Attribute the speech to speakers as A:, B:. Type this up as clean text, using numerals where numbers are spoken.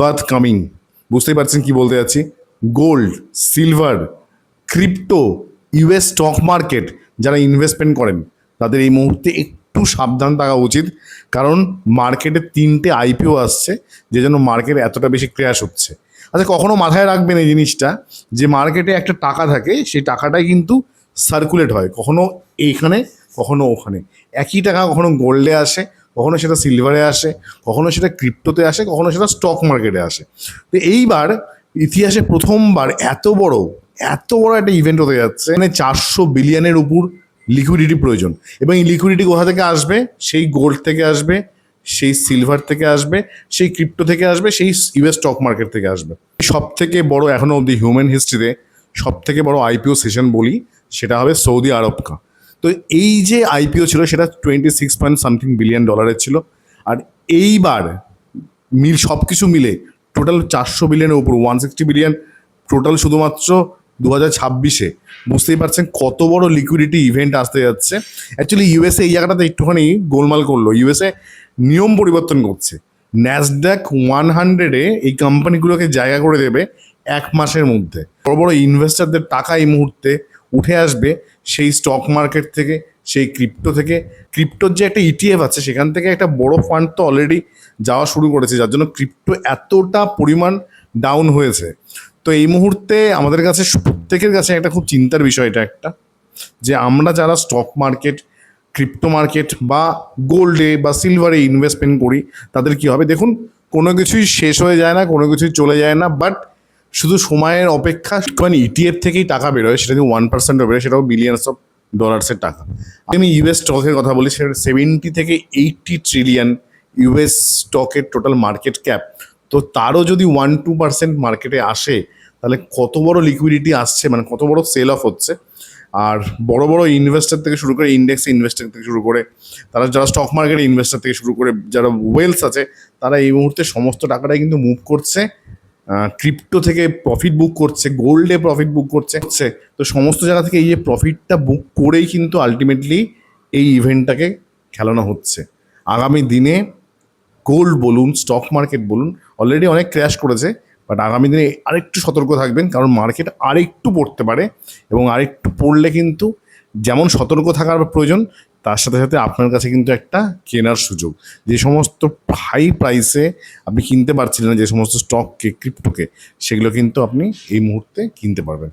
A: বাদ কামিং। বুঝতেই পারছেন কি বলতে যাচ্ছি। Gold, silver, crypto, US stock market যারা ইনভেস্টমেন্ট করেন তাদের এই মুহূর্তে একটু সাবধান থাকা উচিত, কারণ মার্কেটে 3টে আইপিও আসছে, যে জন্য মার্কেট এতটা বেশি ক্র্যাশ হচ্ছে। আচ্ছা, কখনো মাথায় রাখবেন এই জিনিসটা, যে মার্কেটে একটা টাকা থাকে, সেই টাকাটাই কিন্তু সার্কুলেট হয়, কখনো এইখানে কখনো ওখানে। একই টাকা কখনো গোল্ডে আসে, কখনো সেটা সিলভারে আসে, কখনো সেটা ক্রিপ্টোতে আসে, কখনো সেটা স্টক মার্কেটে আসে। তো এইবার ইতিহাসে প্রথমবার এত বড় একটা ইভেন্ট হতে যাচ্ছে, মানে 400 বিলিয়নের উপর লিকুইডিটি প্রয়োজন। এবং এই লিকুইডিটি কোথা থেকে আসবে? সেই গোল্ড থেকে আসবে, সেই সিলভার থেকে আসবে, সেই ক্রিপ্টো থেকে আসবে, সেই ইউএস স্টক মার্কেট থেকে আসবে। সব থেকে বড় এখনো অবধি হিউম্যান হিস্ট্রিতে সব থেকে বড় আইপিও সেশন বলি, সেটা হবে সৌদি আরব কা। তো এই যে আইপিও ছিল সেটা 26 বিলিয়ন ডলারের ছিল। আর এইবার সব কিছু মিলে টোটাল 400 বিলিয়নের উপর, 160 বিলিয়ন টোটাল শুধুমাত্র 2026-এ। বুঝতেই পারছেন কত বড় লিকুইডিটি ইভেন্ট আসতে যাচ্ছে। অ্যাকচুয়ালি ইউএসএ এই জায়গাটাতে একটুখানি গোলমাল করলো। ইউএসএ নিয়ম পরিবর্তন করছে। ন্যাসড্যাক 100-এ এই কোম্পানিগুলোকে জায়গা করে দেবে 1 মাসের মধ্যে। বড় বড় ইনভেস্টারদের টাকা এই মুহূর্তে উঠে আসবে সেই স্টক মার্কেট থেকে, সেই ক্রিপ্টো থেকে। ক্রিপ্টোর যে একটা ইটিএফ আছে, সেখান থেকে একটা বড় ফান্ড তো অলরেডি যাওয়া শুরু করেছে, যার জন্য ক্রিপ্টো এতটা পরিমাণ ডাউন হয়েছে। তো এই মুহূর্তে আমাদের কাছে প্রত্যেকের কাছে একটা খুব চিন্তার বিষয় এটা একটা, যে আমরা যারা স্টক মার্কেট, ক্রিপ্টো মার্কেট বা গোল্ডে বা সিলভারে ইনভেস্টমেন্ট করি, তাদের কি হবে? দেখুন, কোনো কিছুই শেষ হয়ে যায় না, কোনো কিছুই চলে যায় না, বাট শুধু সময়ের অপেক্ষা। মানে ইটিএফ থেকেই টাকা বেরোয়, সেটা যদি 1% বেরোয়, সেটাও বিলিয়নস অফ ডলার্সের টাকা। আমি ইউএস স্টকের কথা বলি, সেটা 70 থেকে 80 ট্রিলিয়ন ইউএস স্টকের টোটাল মার্কেট ক্যাপ। তো তারও যদি 1-2% মার্কেটে আসে, তাহলে কত বড় লিকুইডিটি আসছে, মানে কত বড় সেল অফ হচ্ছে। আর বড় বড় ইনভেস্টার থেকে শুরু করে, ইন্ডেক্স ইনভেস্টার থেকে শুরু করে, তারা যারা স্টক মার্কেটে ইনভেস্টার থেকে শুরু করে যারা ওয়েলস আছে, তারা এই মুহূর্তে সমস্ত টাকাটাই কিন্তু মুভ করছে ক্রিপ্টো থেকে, প্রফিট বুক করছে, গোল্ডে প্রফিট বুক করছে। তো সমস্ত জায়গা থেকে এই যে প্রফিটটা বুক করেই কিন্তু আলটিমেটলি এই ইভেন্টটাকে খেলানো হচ্ছে। আগামী দিনে গোল্ড বলুন, স্টক মার্কেট বলুন, অলরেডি অনেক ক্র্যাশ করেছে, বাট আগামী দিনে আরেকটু সতর্ক থাকবেন, কারণ মার্কেট আরেকটু পড়তে পারে। এবং আরেকটু পড়লে কিন্তু যেমন সতর্ক থাকার প্রয়োজন, তার সাথে সাথে আপনার কাছে কিন্তু একটা কেনার সুযোগ। যে সমস্ত হাই প্রাইসে আপনি কিনতে পারছিলেন না, যে সমস্ত স্টককে, ক্রিপ্টোকে, সেগুলো কিন্তু আপনি এই মুহূর্তে কিনতে পারবেন।